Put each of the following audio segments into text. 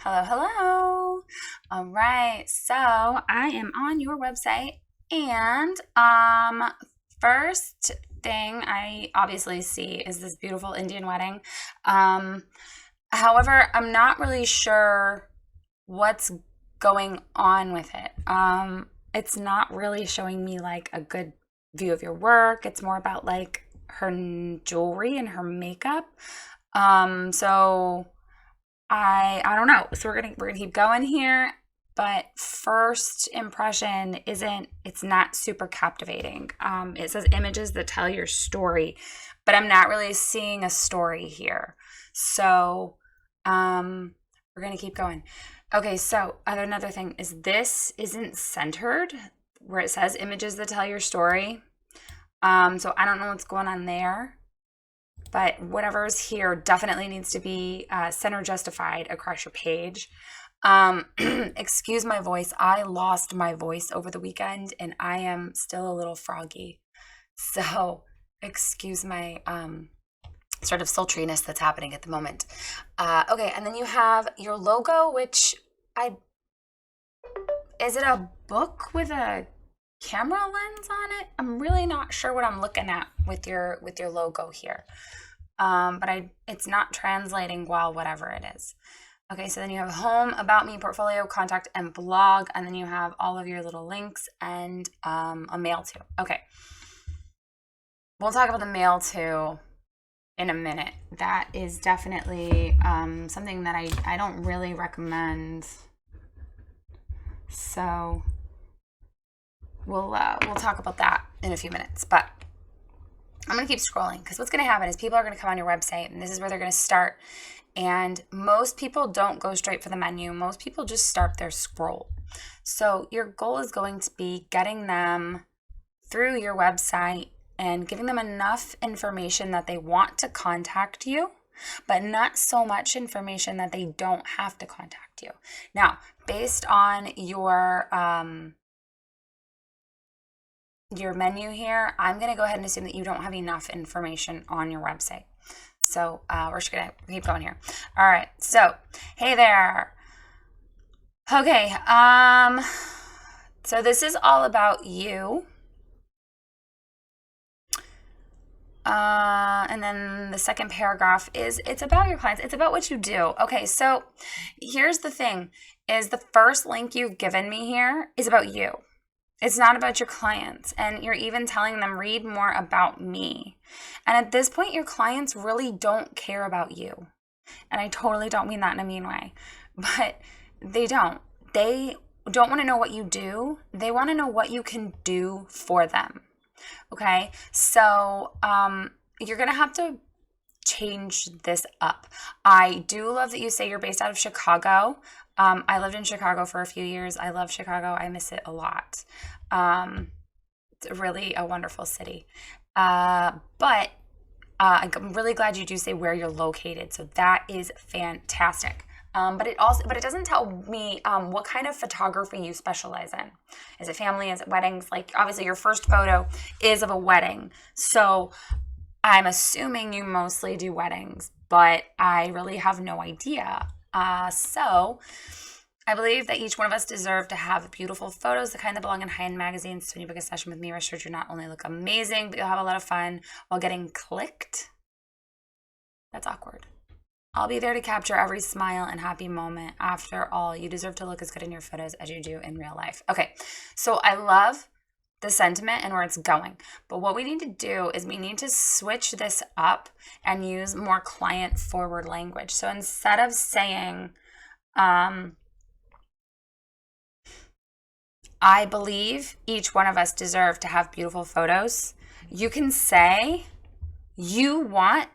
Hello, hello. All right, so I am on your website, and first thing I obviously see is this beautiful Indian wedding. Um, However, I'm not really sure what's going on with it. It's not really showing me like a good view of your work. It's more about like her jewelry and her makeup. So I don't know. So we're gonna keep going here. But first impression it's not super captivating. It says images that tell your story, but I'm not really seeing a story here. So we're gonna keep going. Okay, so another thing is this isn't centered where it says images that tell your story. So I don't know what's going on there, but whatever is here definitely needs to be center justified across your page. Excuse my voice. I lost my voice over the weekend and I am still a little froggy. So excuse my sort of sultriness that's happening at the moment. Okay, and then you have your logo, which I is it a book with a camera lens on it? I'm really not sure what I'm looking at with your logo here. But it's not translating well, whatever it is. Okay, so then you have home, about me, portfolio, contact, and blog, and then you have all of your little links and a mail to. Okay, we'll talk about the mail to in a minute. That is definitely something that I don't really recommend. So we'll talk about that in a few minutes, but I'm going to keep scrolling because what's going to happen is people are going to come on your website and this is where they're going to start. And most people don't go straight for the menu. Most people just start their scroll. So your goal is going to be getting them through your website and giving them enough information that they want to contact you, but not so much information that they don't have to contact you. Now, based on your menu here, I'm going to go ahead and assume that you don't have enough information on your website. So we're just going to keep going here. All right. So, hey there. Okay. So this is all about you. And then the second paragraph is it's about your clients. It's about what you do. Okay. So here's the thing is the first link you've given me here is about you. It's not about your clients. And you're even telling them, read more about me. And at this point, your clients really don't care about you. And I totally don't mean that in a mean way, but they don't. They don't want to know what you do. They want to know what you can do for them. Okay. So you're going to have to change this up. I do love that you say you're based out of Chicago. I lived in Chicago for a few years. I love Chicago. I miss it a lot. It's really a wonderful city. But I'm really glad you do say where you're located. So that is fantastic. But it doesn't tell me what kind of photography you specialize in. Is it family? Is it weddings? Like obviously your first photo is of a wedding. So I'm assuming you mostly do weddings, but I really have no idea. So I believe that each one of us deserve to have beautiful photos, the kind that belong in high-end magazines. So when you book a session with me, rest assured you not only look amazing, but you'll have a lot of fun while getting clicked. That's awkward. I'll be there to capture every smile and happy moment. After all, you deserve to look as good in your photos as you do in real life. Okay, so I love the sentiment and where it's going. But what we need to do is we need to switch this up and use more client forward language. So instead of saying, I believe each one of us deserve to have beautiful photos, you can say you want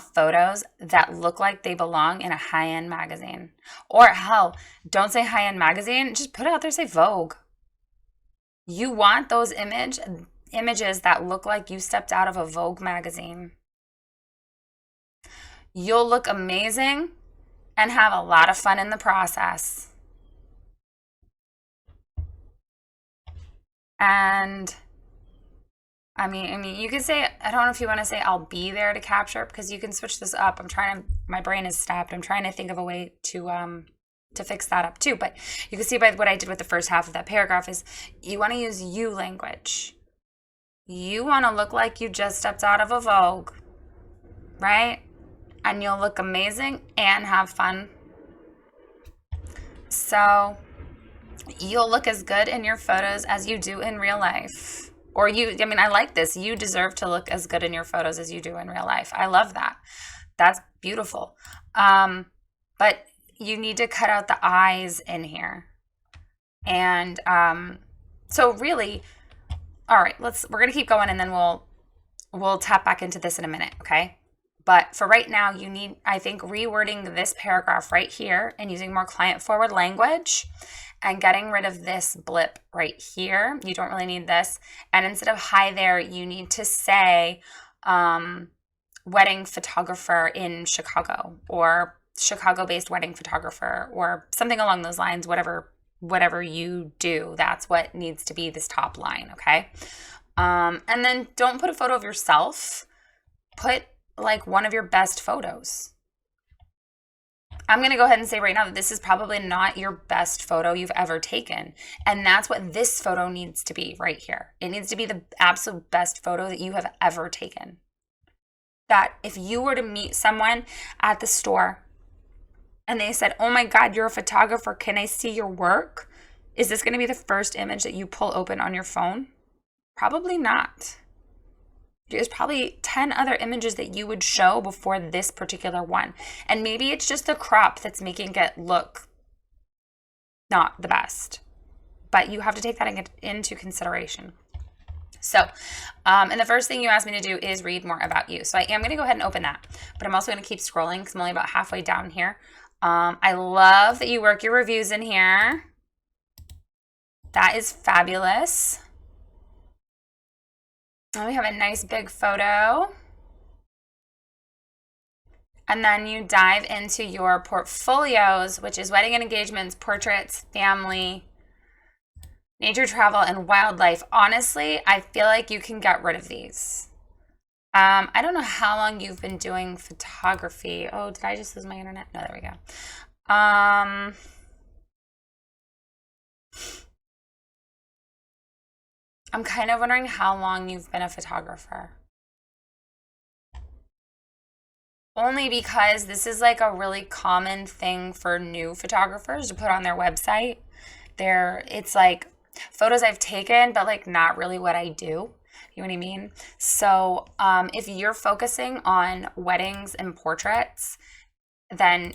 photos that look like they belong in a high-end magazine. Or hell, don't say high-end magazine, just put it out there, say Vogue. You want those images that look like you stepped out of a Vogue magazine. You'll look amazing and have a lot of fun in the process. And I mean, you could say, I don't know if you want to say I'll be there to capture because you can switch this up. My brain is stopped. I'm trying to think of a way to fix that up too. But you can see by what I did with the first half of that paragraph is you want to use you language. You want to look like you just stepped out of a Vogue, right? And you'll look amazing and have fun. So you'll look as good in your photos as you do in real life. I like this. You deserve to look as good in your photos as you do in real life. I love that. That's beautiful. But you need to cut out the eyes in here. And so really, all right, we're going to keep going and then we'll tap back into this in a minute, okay? But for right now, you need, I think, rewording this paragraph right here and using more client-forward language and getting rid of this blip right here. You don't really need this. And instead of hi there, you need to say wedding photographer in Chicago or Chicago-based wedding photographer or something along those lines, whatever you do. That's what needs to be this top line, okay? And then don't put a photo of yourself. Put like one of your best photos. I'm going to go ahead and say right now that this is probably not your best photo you've ever taken. And that's what this photo needs to be right here. It needs to be the absolute best photo that you have ever taken. That if you were to meet someone at the store and they said, oh my God, you're a photographer, can I see your work? Is this going to be the first image that you pull open on your phone? Probably not. There's probably 10 other images that you would show before this particular one. And maybe it's just the crop that's making it look not the best. But you have to take that into consideration. So, and the first thing you asked me to do is read more about you. So I am going to go ahead and open that. But I'm also going to keep scrolling because I'm only about halfway down here. I love that you work your reviews in here. That is fabulous. And we have a nice big photo. And then you dive into your portfolios, which is wedding and engagements, portraits, family, nature, travel, and wildlife. Honestly, I feel like you can get rid of these. I don't know how long you've been doing photography. Oh, did I just lose my internet? No, there we go. I'm kind of wondering how long you've been a photographer. Only because this is like a really common thing for new photographers to put on their website. It's like photos I've taken, but like not really what I do. You know what I mean? So if you're focusing on weddings and portraits, then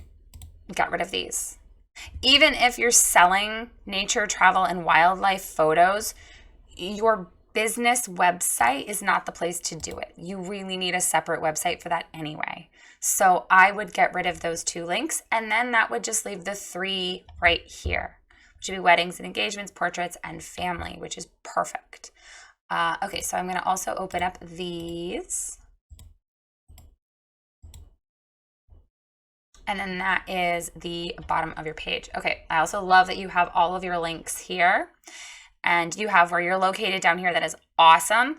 get rid of these. Even if you're selling nature, travel, and wildlife photos, your business website is not the place to do it. You really need a separate website for that anyway. So I would get rid of those 2 links, and then that would just leave the 3 right here, which would be weddings and engagements, portraits, and family, which is perfect. Okay, so I'm going to also open up these. And then that is the bottom of your page. Okay, I also love that you have all of your links here. And you have where you're located down here. That is awesome.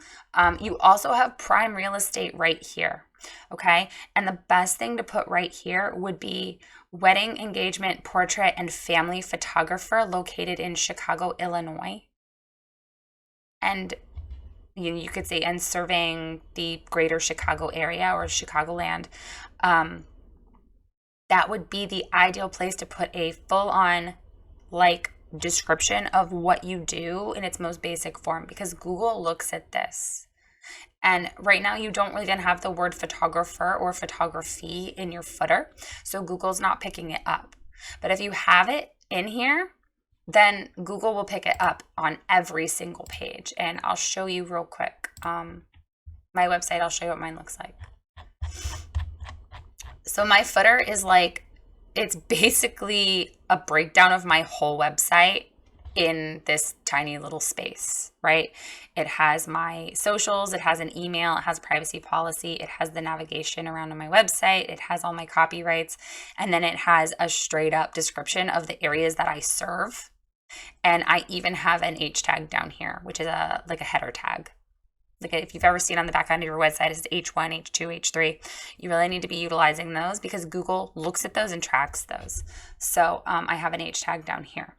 You also have prime real estate right here. Okay. And the best thing to put right here would be wedding, engagement, portrait, and family photographer located in Chicago, Illinois. And you could say, and serving the greater Chicago area or Chicagoland. That would be the ideal place to put a full-on like description of what you do in its most basic form, because Google looks at this. And right now you don't really even have the word photographer or photography in your footer, so Google's not picking it up. But if you have it in here, then Google will pick it up on every single page. And I'll show you real quick. My website, I'll show you what mine looks like. So my footer is like, it's basically a breakdown of my whole website in this tiny little space, right? It has my socials, it has an email, it has privacy policy, it has the navigation around on my website, it has all my copyrights, and then it has a straight up description of the areas that I serve. And I even have an H tag down here, which is like a header tag. Like if you've ever seen on the back end of your website, it's H1, H2, H3. You really need to be utilizing those because Google looks at those and tracks those. So I have an H tag down here.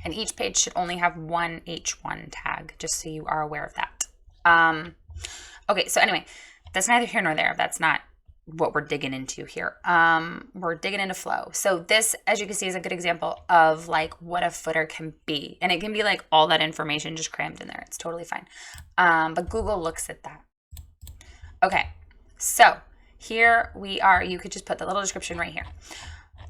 And each page should only have one H1 tag, just so you are aware of that. Okay, so anyway, that's neither here nor there. That's not what we're digging into here. We're digging into flow. So this, as you can see, is a good example of like what a footer can be. And it can be like all that information just crammed in there. It's totally fine. But Google looks at that. Okay, so here we are. You could just put the little description right here.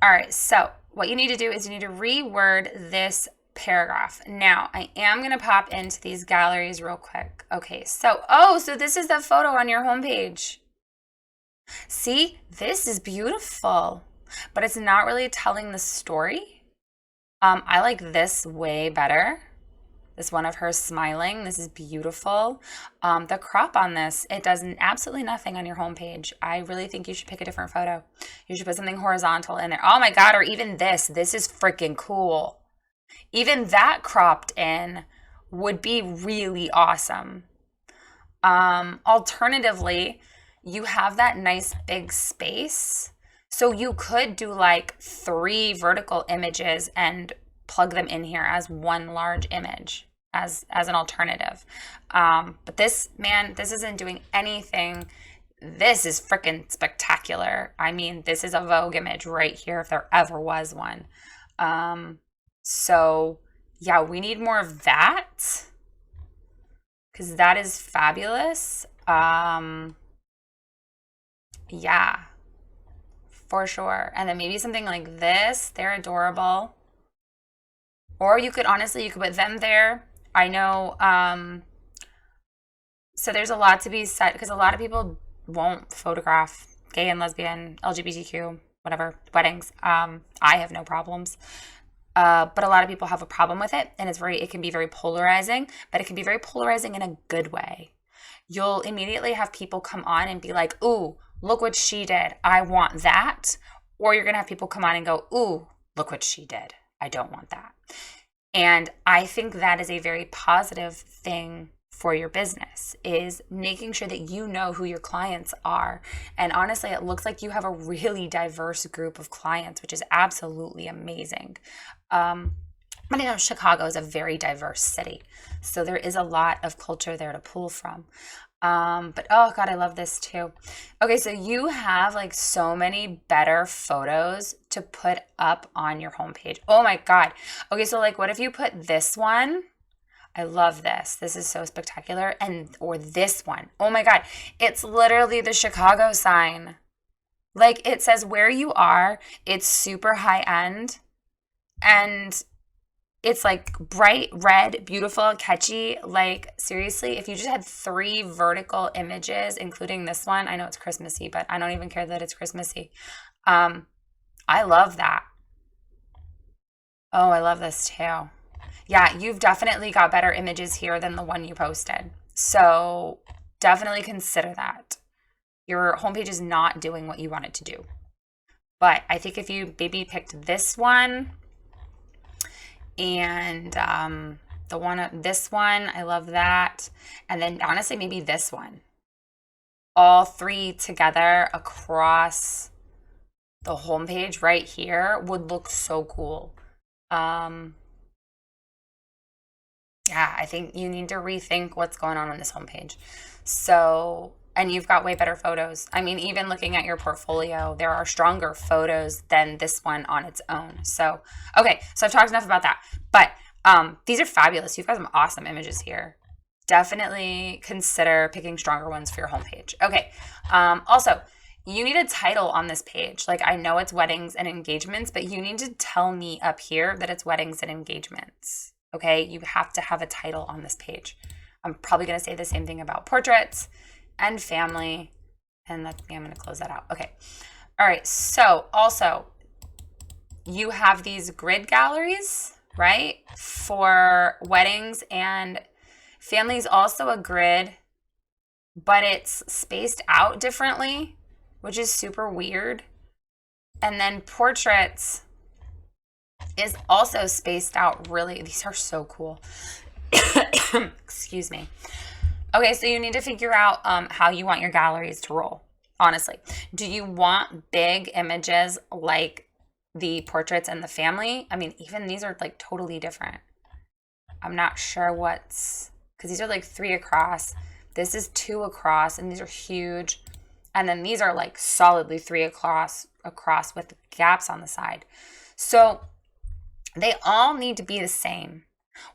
All right, so what you need to do is you need to reword this paragraph. Now, I am going to pop into these galleries real quick. Okay, so, so this is the photo on your homepage. See, this is beautiful, but it's not really telling the story. I like this way better. This one of her smiling. This is beautiful. The crop on this, it does absolutely nothing on your homepage. I really think you should pick a different photo. You should put something horizontal in there. Oh my God, or even this. This is freaking cool. Even that cropped in would be really awesome. Alternatively, you have that nice big space. So you could do like 3 vertical images and plug them in here as one large image as an alternative. But this, man, this isn't doing anything. This is freaking spectacular. I mean, this is a Vogue image right here if there ever was one. So yeah, we need more of that because that is fabulous. Yeah, for sure. And then maybe something like this. They're adorable. Or you could honestly, you could put them there. I know, so there's a lot to be said because a lot of people won't photograph gay and lesbian, LGBTQ, whatever, weddings. I have no problems. But a lot of people have a problem with it, and it can be very polarizing, but it can be very polarizing in a good way. You'll immediately have people come on and be like, ooh, look what she did. I want that. Or you're going to have people come on and go, ooh, look what she did. I don't want that. And I think that is a very positive thing for your business, is making sure that you know who your clients are. And honestly, it looks like you have a really diverse group of clients, which is absolutely amazing. But I know Chicago is a very diverse city, so there is a lot of culture there to pull from. But oh God, I love this too. Okay, so you have like so many better photos to put up on your homepage. Oh my God. Okay, so like what if you put this one? I love this. This is so spectacular. Or this one. Oh my God. It's literally the Chicago sign. Like it says where you are. It's super high end. And it's like bright red, beautiful, catchy. Like seriously, if you just had 3 vertical images, including this one, I know it's Christmassy, but I don't even care that it's Christmassy. I love that. Oh, I love this too. Yeah, you've definitely got better images here than the one you posted. So definitely consider that. Your homepage is not doing what you want it to do. But I think if you maybe picked this one and this one, I love that. And then honestly, maybe this one. All 3 together across the homepage right here would look so cool. Yeah, I think you need to rethink what's going on this homepage. So, and you've got way better photos. I mean, even looking at your portfolio, there are stronger photos than this one on its own. So, okay, so I've talked enough about that. But these are fabulous. You've got some awesome images here. Definitely consider picking stronger ones for your homepage. Okay, also, you need a title on this page. Like I know it's weddings and engagements, but you need to tell me up here that it's weddings and engagements. Okay, you have to have a title on this page. I'm probably going to say the same thing about portraits and family. And I'm going to close that out. Okay. All right. So also, you have these grid galleries, right? For weddings, and family is also a grid, but it's spaced out differently, which is super weird. And then portraits is also spaced out really. These are so cool. Excuse me. Okay, so you need to figure out how you want your galleries to roll, honestly. Do you want big images like the portraits and the family? I mean, even these are like totally different. I'm not sure because these are like 3 across. This is 2 across, and these are huge. And then these are like solidly 3 across with gaps on the side. So they all need to be the same.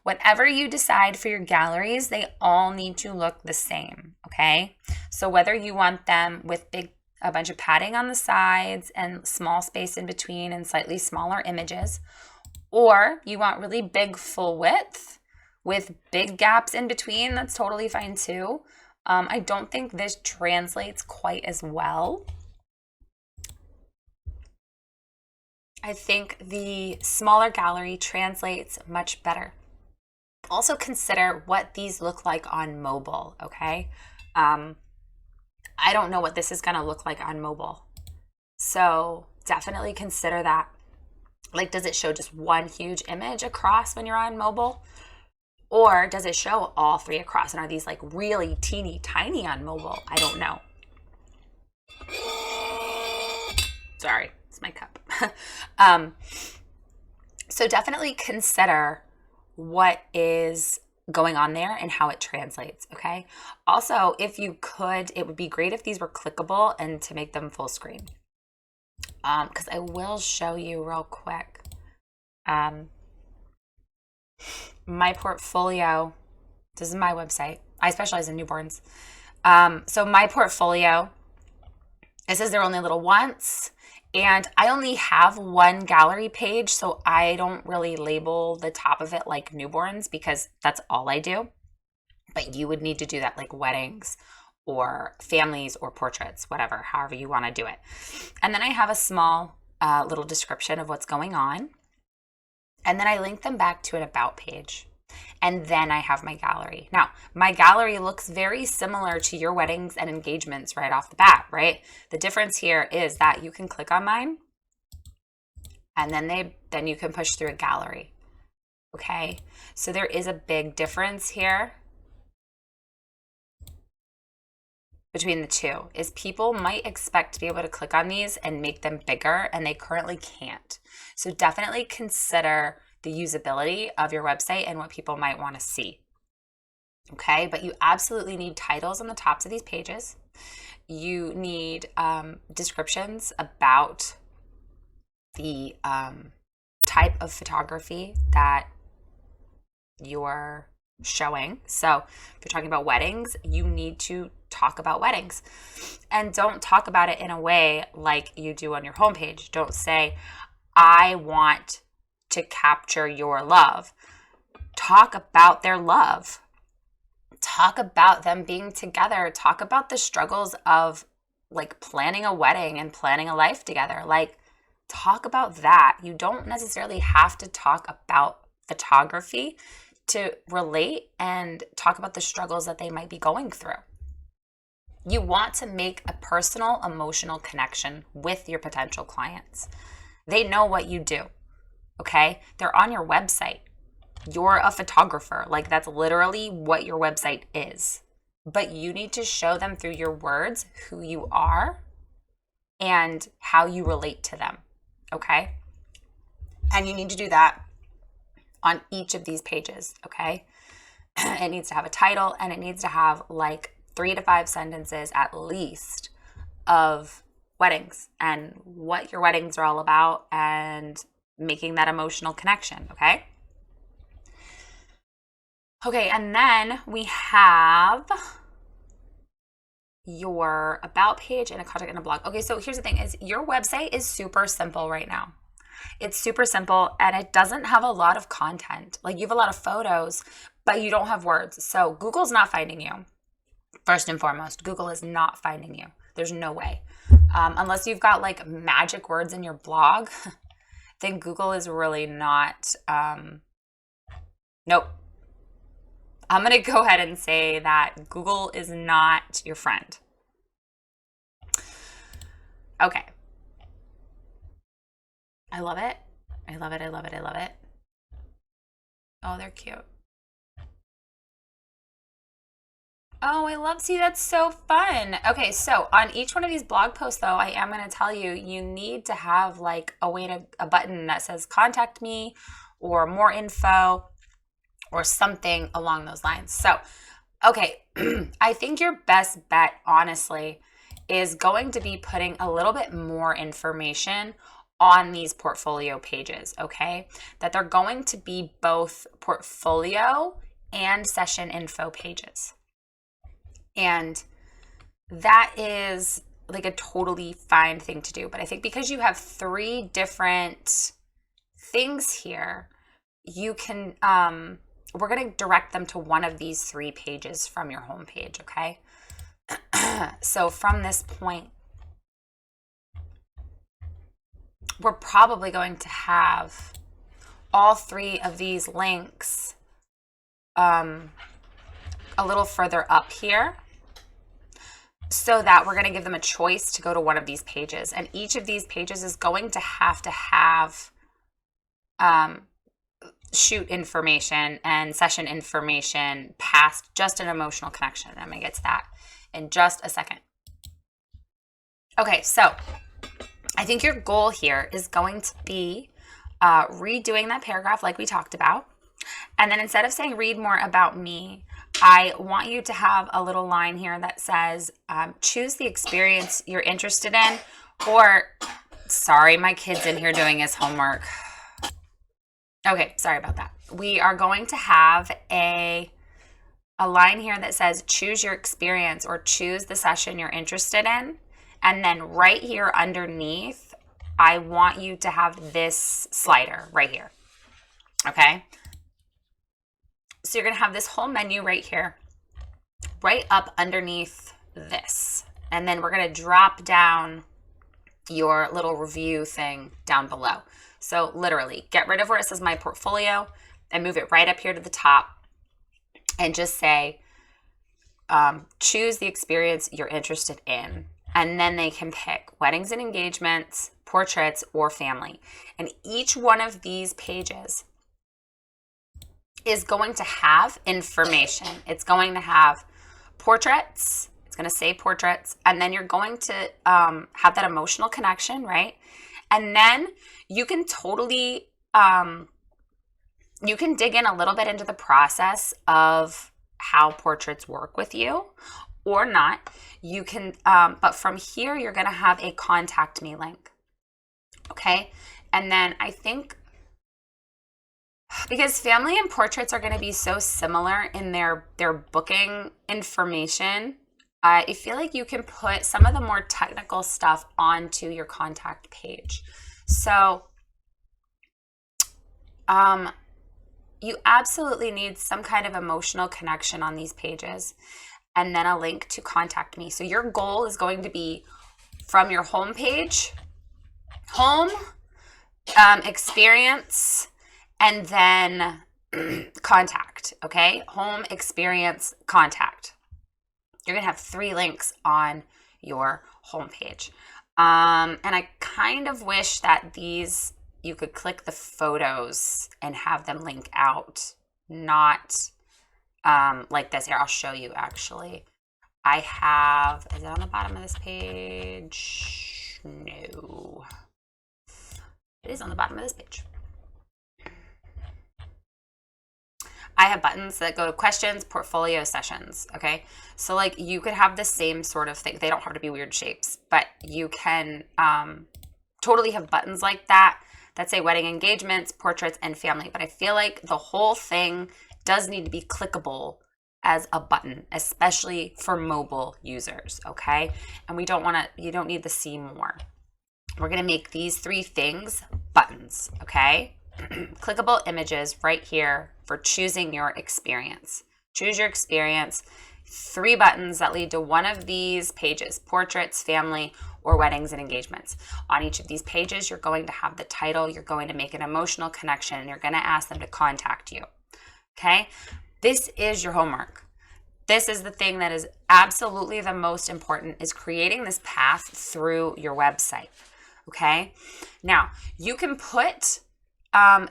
Whatever you decide for your galleries, they all need to look the same, okay? So whether you want them with a bunch of padding on the sides and small space in between and slightly smaller images, or you want really big full width with big gaps in between, that's totally fine too. I don't think this translates quite as well. I think the smaller gallery translates much better. Also consider what these look like on mobile, okay? I don't know what this is gonna look like on mobile. So definitely consider that. Like, does it show just one huge image across when you're on mobile? Or does it show all 3 across? And are these like really teeny tiny on mobile? I don't know. Sorry, it's my cup. So definitely consider what is going on there and how it translates, okay? Also, if you could, it would be great if these were clickable and to make them full screen. Because I will show you real quick. My portfolio, this is my website. I specialize in newborns. So my portfolio, it says they're only little once, and I only have 1 gallery page, so I don't really label the top of it like newborns because that's all I do. But you would need to do that like weddings or families or portraits, whatever, however you want to do it. And then I have a small little description of what's going on. And then I link them back to an about page. And then I have my gallery. Now, my gallery looks very similar to your weddings and engagements right off the bat, right? The difference here is that you can click on mine and then you can push through a gallery. Okay? So there is a big difference here between the two. Is people might expect to be able to click on these and make them bigger, and they currently can't. So definitely consider the usability of your website and what people might want to see. Okay, but you absolutely need titles on the tops of these pages. You need descriptions about the type of photography that you're showing. So if you're talking about weddings, you need to talk about weddings. And don't talk about it in a way like you do on your homepage. Don't say, I want to capture your love. Talk about their love. Talk about them being together. Talk about the struggles of like planning a wedding and planning a life together. Like, talk about that. You don't necessarily have to talk about photography to relate and talk about the struggles that they might be going through. You want to make a personal, emotional connection with your potential clients. They know what you do, okay? They're on your website. You're a photographer. Like, that's literally what your website is. But you need to show them through your words who you are and how you relate to them, okay? And you need to do that on each of these pages, okay? It needs to have a title, and it needs to have like 3 to 5 sentences at least of weddings and what your weddings are all about and making that emotional connection, okay? Okay, and then we have your about page and a contact and a blog. Okay, so here's the thing is your website is super simple right now. It's super simple and it doesn't have a lot of content. Like, you have a lot of photos, but you don't have words. So Google's not finding you. First and foremost, Google is not finding you. There's no way. Unless you've got like magic words in your blog, then Google is really not, nope. I'm going to go ahead and say that Google is not your friend. Okay. I love it. I love it. I love it. I love it. Oh, they're cute. Oh, I love, see, that's so fun. Okay, so on each one of these blog posts, though, I am going to tell you, you need to have like a button that says contact me or more info or something along those lines. So, okay, I think your best bet, honestly, is going to be putting a little bit more information on these portfolio pages, okay? That they're going to be both portfolio and session info pages. And that is like a totally fine thing to do. But I think because you have 3 different things here, you can, we're going to direct them to one of these 3 pages from your home page, okay? So from this point, we're probably going to have all 3 of these links a little further up here, so that we're going to give them a choice to go to one of these pages. And each of these pages is going to have shoot information and session information past just an emotional connection. I'm going to get to that in just a second. Okay, so I think your goal here is going to be redoing that paragraph like we talked about. And then instead of saying read more about me, I want you to have a little line here that says choose the experience you're interested in, or sorry, my kid's in here doing his homework. Okay, sorry about that. We are going to have a line here that says choose your experience or choose the session you're interested in. And then right here underneath, I want you to have this slider right here. Okay. So you're going to have this whole menu right here, right up underneath this. And then we're going to drop down your little review thing down below. So literally get rid of where it says my portfolio and move it right up here to the top and just say, choose the experience you're interested in. And then they can pick weddings and engagements, portraits, or family. And each one of these pages is going to have information. It's going to have portraits. It's going to say portraits. And then you're going to have that emotional connection, right? And then you can totally, you can dig in a little bit into the process of how portraits work with you or not. You can, but from here, you're going to have a contact me link. Okay. And then I think, because family and portraits are going to be so similar in their booking information, I feel like you can put some of the more technical stuff onto your contact page. So you absolutely need some kind of emotional connection on these pages, and then a link to contact me. So your goal is going to be from your home page, home, experience, and then contact, okay? Home, experience, contact. You're going to have 3 links on your homepage. And I kind of wish that these, you could click the photos and have them link out, not like this. Here, I'll show you actually. I have, is it on the bottom of this page? No. It is on the bottom of this page. I have buttons that go to questions, portfolio, sessions, okay? So like you could have the same sort of thing. They don't have to be weird shapes, but you can totally have buttons like that say wedding engagements, portraits, and family. But I feel like the whole thing does need to be clickable as a button, especially for mobile users, okay? And we don't want to, you don't need to see more. We're going to make these 3 things buttons, okay? Clickable images right here for choosing your experience. Choose your experience. 3 buttons that lead to one of these pages: portraits, family, or weddings and engagements. On each of these pages, you're going to have the title, you're going to make an emotional connection, and you're going to ask them to contact you. Okay? This is your homework. This is the thing that is absolutely the most important, is creating this path through your website. Okay? Now, you can put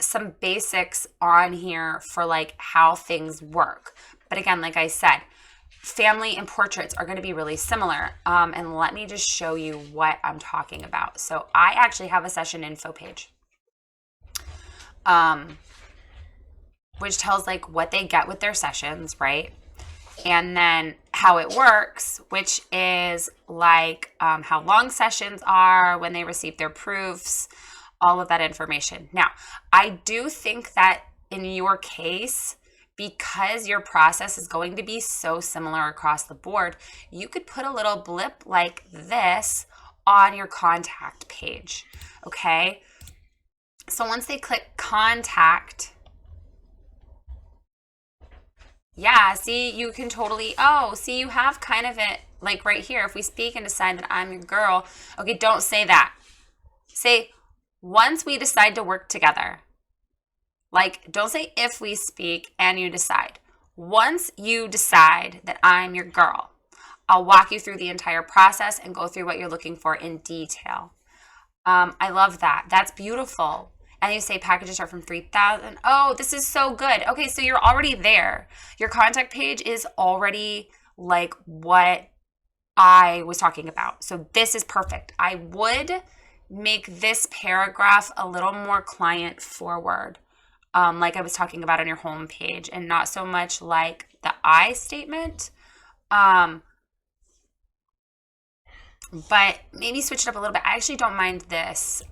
some basics on here for like how things work. But again, like I said, family and portraits are going to be really similar. And let me just show you what I'm talking about. So I actually have a session info page, which tells like what they get with their sessions, right? And then how it works, which is like how long sessions are, when they receive their proofs, all of that information. Now, I do think that in your case, because your process is going to be so similar across the board, you could put a little blip like this on your contact page, okay? So once they click contact, yeah, see, you can totally, oh, see, you have kind of it like right here. If we speak and decide that I'm your girl, okay, don't say that. Say, once we decide to work together. Like, don't say if we speak and you decide. Once you decide that I'm your girl, I'll walk you through the entire process and go through what you're looking for in detail. I love that. That's beautiful. And you say packages start from 3,000. Oh, this is so good. Okay, so you're already there. Your contact page is already like what I was talking about. So this is perfect. I would make this paragraph a little more client forward, like I was talking about on your home page, and not so much like the I statement. But maybe switch it up a little bit. I actually don't mind this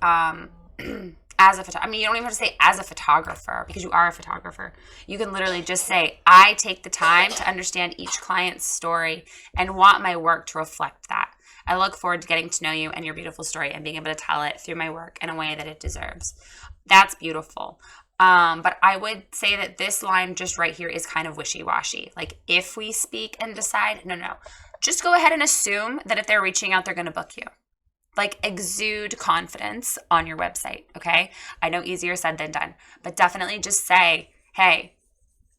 as a photographer. I mean, you don't even have to say as a photographer, because you are a photographer. You can literally just say, I take the time to understand each client's story and want my work to reflect that. I look forward to getting to know you and your beautiful story and being able to tell it through my work in a way that it deserves. That's beautiful. But I would say that this line just right here is kind of wishy-washy. Like, if we speak and decide, no. Just go ahead and assume that if they're reaching out, they're going to book you. Like, exude confidence on your website, okay? I know easier said than done, but definitely just say, hey,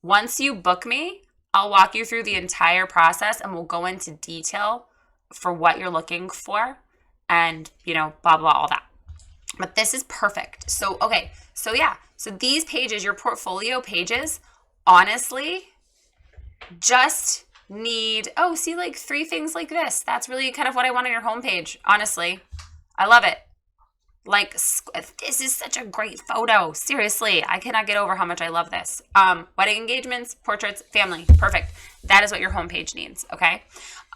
once you book me, I'll walk you through the entire process and we'll go into detail for what you're looking for and, blah, blah, all that. But this is perfect. So, okay, so yeah. So these pages, your portfolio pages, honestly, just need, see, like 3 things like this. That's really kind of what I want on your homepage, honestly. I love it. Like, this is such a great photo. Seriously, I cannot get over how much I love this. Wedding engagements, portraits, family. Perfect. That is what your homepage needs, okay?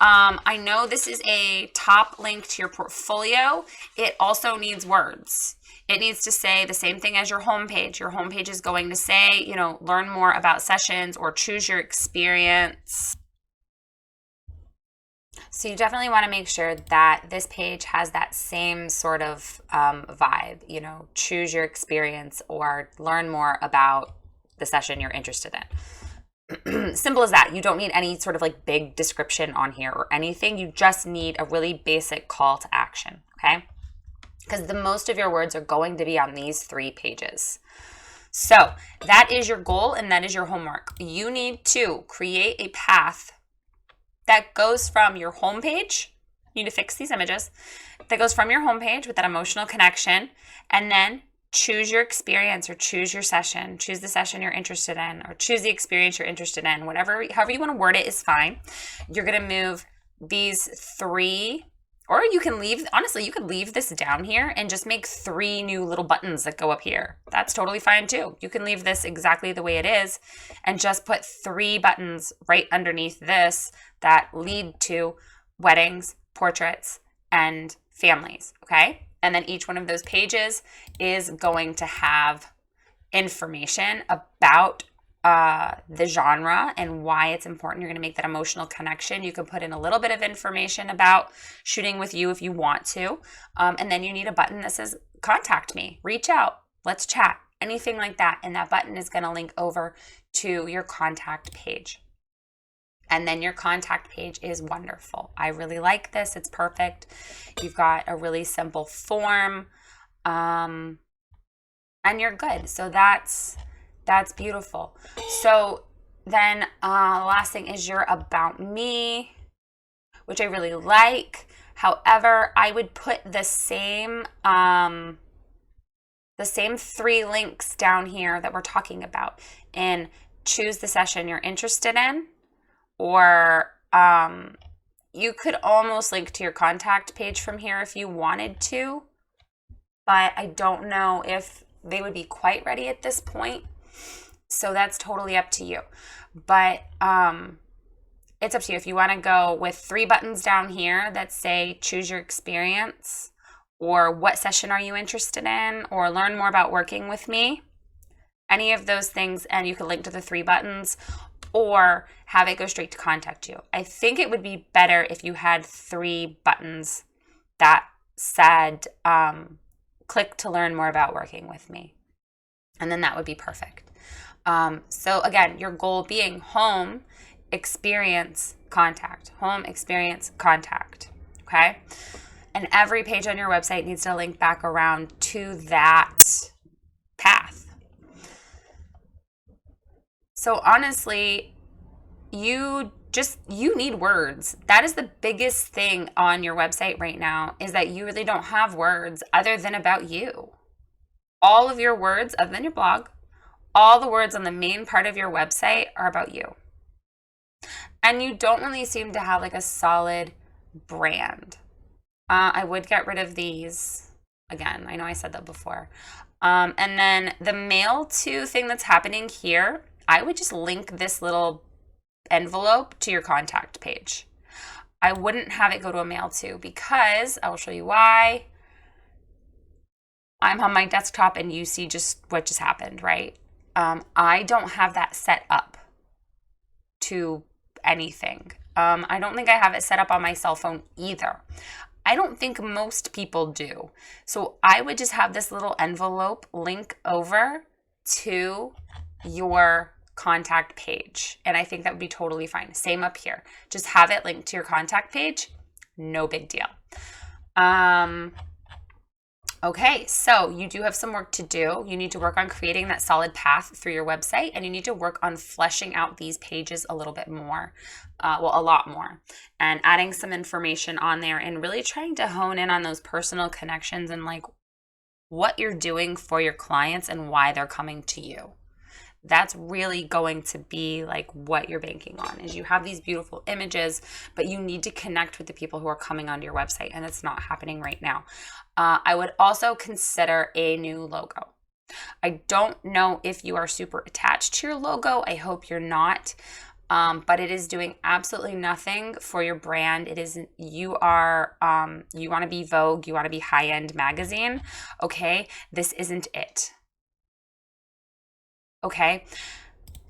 I know this is a top link to your portfolio. It also needs words. It needs to say the same thing as your homepage. Your homepage is going to say, learn more about sessions or choose your experience. So you definitely want to make sure that this page has that same sort of vibe, choose your experience or learn more about the session you're interested in. Simple as that. You don't need any sort of like big description on here or anything. You just need a really basic call to action, okay? Because the most of your words are going to be on these 3 pages. So that is your goal and that is your homework. You need to create a path that goes from your homepage. You need to fix these images. That goes from your homepage with that emotional connection, and then choose your experience or choose your session. Choose the session you're interested in or choose the experience you're interested in. However you want to word it is fine. You're going to move these 3, or you can leave, honestly, you could leave this down here and just make 3 new little buttons that go up here. That's totally fine too. You can leave this exactly the way it is and just put 3 buttons right underneath this that lead to weddings, portraits, and families, okay? And then each one of those pages is going to have information about the genre and why it's important. You're going to make that emotional connection. You can put in a little bit of information about shooting with you if you want to. And then you need a button that says, contact me, reach out, let's chat, anything like that. And that button is going to link over to your contact page. And then your contact page is wonderful. I really like this. It's perfect. You've got a really simple form, and you're good. So that's beautiful. So then the last thing is your about me, which I really like. However, I would put the same 3 links down here that we're talking about and choose the session you're interested in, or You could almost link to your contact page from here if you wanted to, but I don't know if they would be quite ready at this point. So that's totally up to you. But it's up to you. If you want to go with 3 buttons down here that say choose your experience, or what session are you interested in, or learn more about working with me, any of those things, and you can link to the 3 buttons, or have it go straight to contact you. I think it would be better if you had 3 buttons that said click to learn more about working with me, and then that would be perfect. So again, your goal being home, experience, contact, home, experience, contact, okay? And every page on your website needs to link back around to that path. So honestly, you need words. That is the biggest thing on your website right now, is that you really don't have words other than about you. All of your words, other than your blog, all the words on the main part of your website are about you. And you don't really seem to have like a solid brand. I would get rid of these. Again, I know I said that before. And then the mail to thing that's happening here, I would just link this little envelope to your contact page. I wouldn't have it go to a mail to, because I will show you why. I'm on my desktop and you see just what just happened, right? I don't have that set up to anything. I don't think I have it set up on my cell phone either. I don't think most people do. So I would just have this little envelope link over to your contact page. And I think that would be totally fine. Same up here. Just have it linked to your contact page. No big deal. Okay, so you do have some work to do. You need to work on creating that solid path through your website, and you need to work on fleshing out these pages a little bit more, a lot more, and adding some information on there, and really trying to hone in on those personal connections and like what you're doing for your clients and why they're coming to you. That's really going to be like what you're banking on, is you have these beautiful images, but you need to connect with the people who are coming onto your website, and it's not happening right now. I would also consider a new logo. I don't know if you are super attached to your logo. I hope you're not, but it is doing absolutely nothing for your brand. It isn't. You want to be Vogue. You want to be high-end magazine. Okay, this isn't it. Okay,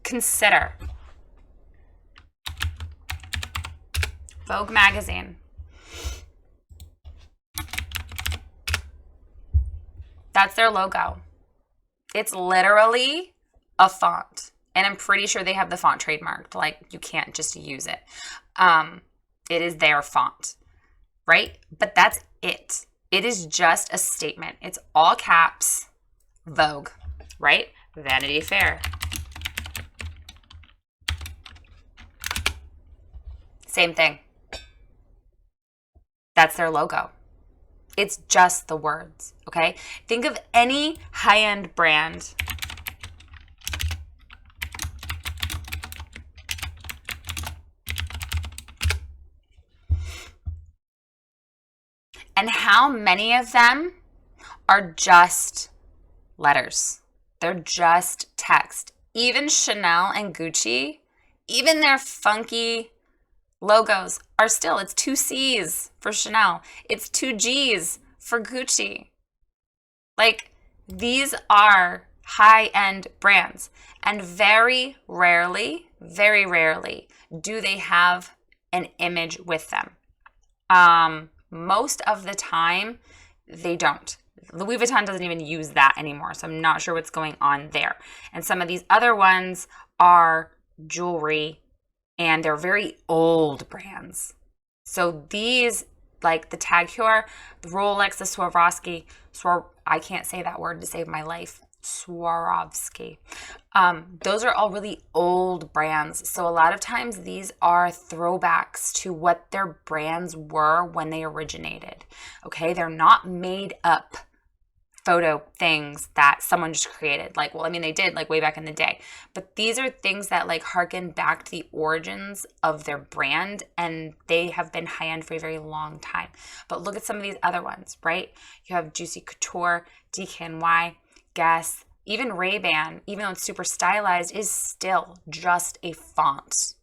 consider Vogue magazine. That's their logo. It's literally a font. And I'm pretty sure they have the font trademarked. Like, you can't just use it. It is their font, right? But that's it. It is just a statement. It's all caps, Vogue, right? Vanity Fair. Same thing. That's their logo. It's just the words, okay? Think of any high-end brand. And how many of them are just letters? They're just text. Even Chanel and Gucci, even their funky logos are still, it's 2 C's for Chanel. It's 2 G's for Gucci. Like, these are high-end brands. And very rarely do they have an image with them. Most of the time, they don't. Louis Vuitton doesn't even use that anymore, so I'm not sure what's going on there. And some of these other ones are jewelry, and they're very old brands. So these, like the Tag Heuer, the Rolex, the Swarovski, I can't say that word to save my life, Swarovski. Those are all really old brands. So a lot of times these are throwbacks to what their brands were when they originated. Okay, they're not made up photo things that someone just created. Like, well, I mean, they did like way back in the day, but these are things that like harken back to the origins of their brand, and they have been high end for a very long time. But look at some of these other ones, right? You have Juicy Couture, DKNY, Guess, even Ray-Ban, even though it's super stylized, is still just a font.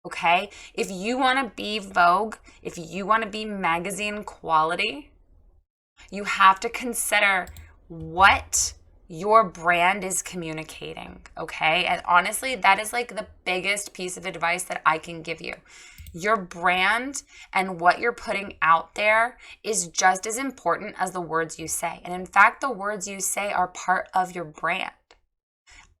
Okay? If you want to be Vogue, if you want to be magazine quality, you have to consider what your brand is communicating, okay? And honestly, that is like the biggest piece of advice that I can give you. Your brand and what you're putting out there is just as important as the words you say. And in fact, the words you say are part of your brand.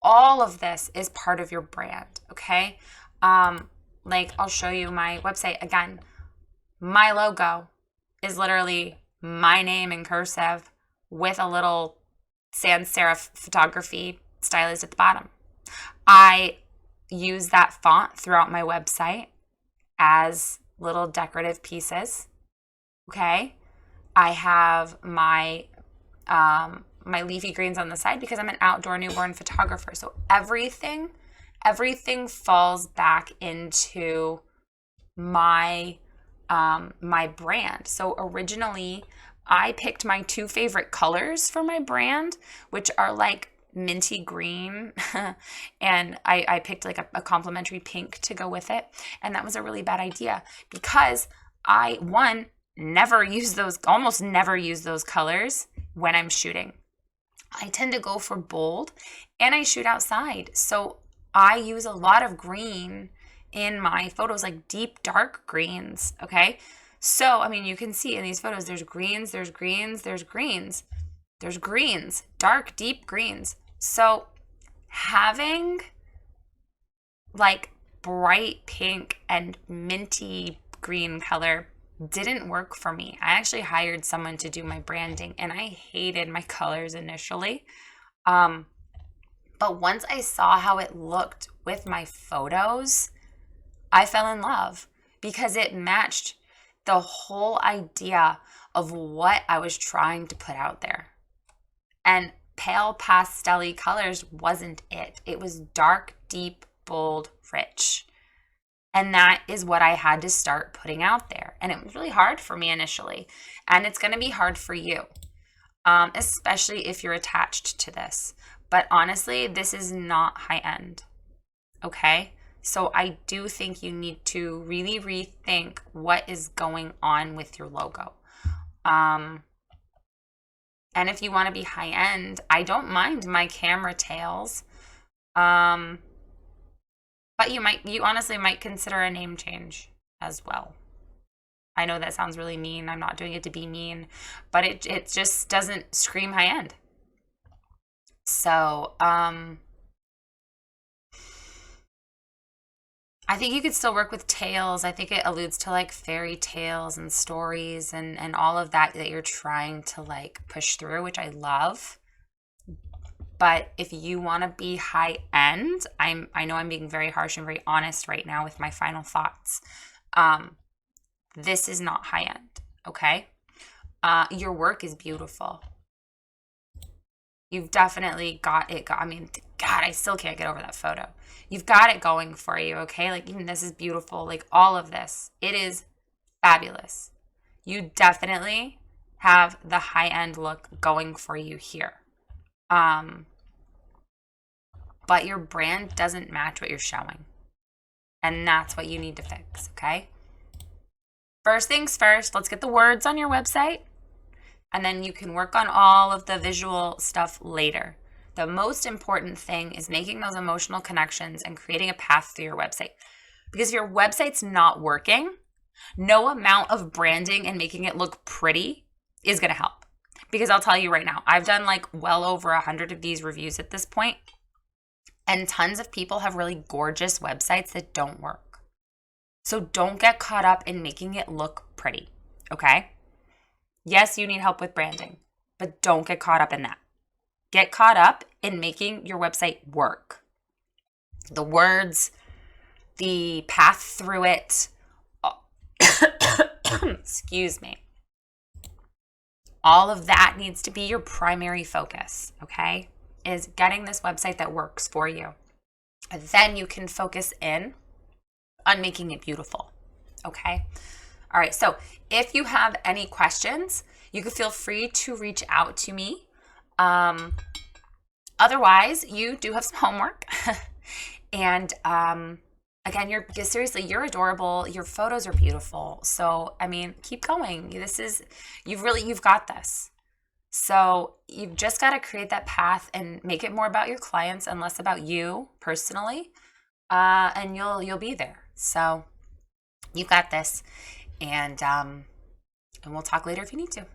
All of this is part of your brand, okay? Like I'll show you my website again. My logo is literally my name in cursive with a little sans serif photography stylized at the bottom. I use that font throughout my website as little decorative pieces. Okay. I have my my leafy greens on the side because I'm an outdoor newborn photographer. So everything falls back into my my brand. So originally I picked my two favorite colors for my brand, which are like minty green and I picked like a complementary pink to go with it. And that was a really bad idea because I, one, almost never use those colors when I'm shooting. I tend to go for bold and I shoot outside. So I use a lot of green in my photos, like deep dark greens, okay? So, I mean, you can see in these photos, there's greens, there's greens, there's greens, there's greens, dark, deep greens. So having like bright pink and minty green color didn't work for me. I actually hired someone to do my branding and I hated my colors initially. But once I saw how it looked with my photos, I fell in love because it matched the whole idea of what I was trying to put out there. And pale pastel-y colors wasn't it. It was dark, deep, bold, rich. And that is what I had to start putting out there. And it was really hard for me initially. And it's going to be hard for you, especially if you're attached to this. But honestly, this is not high end. Okay? So I do think you need to really rethink what is going on with your logo. And if you want to be high end, I don't mind my camera tails. But you honestly might consider a name change as well. I know that sounds really mean. I'm not doing it to be mean, but it just doesn't scream high end. So, I think you could still work with tales. I think it alludes to like fairy tales and stories and all of that you're trying to like push through, which I love. But if you want to be high end, I know I'm being very harsh and very honest right now with my final thoughts. This is not high end, okay? Your work is beautiful. You've definitely got it. I mean, God, I still can't get over that photo. You've got it going for you, okay? Like, even this is beautiful. Like, all of this. It is fabulous. You definitely have the high-end look going for you here. But your brand doesn't match what you're showing. And that's what you need to fix, okay? First things first, let's get the words on your website. And then you can work on all of the visual stuff later. The most important thing is making those emotional connections and creating a path through your website. Because if your website's not working, no amount of branding and making it look pretty is going to help. Because I'll tell you right now, I've done like well over 100 of these reviews at this point, and tons of people have really gorgeous websites that don't work. So don't get caught up in making it look pretty, okay? Yes, you need help with branding, but don't get caught up in that. Get caught up in making your website work. The words, the path through it, excuse me. All of that needs to be your primary focus, okay? Is getting this website that works for you. And then you can focus in on making it beautiful, okay? All right, so if you have any questions, you can feel free to reach out to me. Otherwise, you do have some homework. And again, seriously, you're adorable. Your photos are beautiful. So, I mean, keep going. You've got this. So you've just got to create that path and make it more about your clients and less about you personally. And you'll be there. So you got this. And we'll talk later if you need to.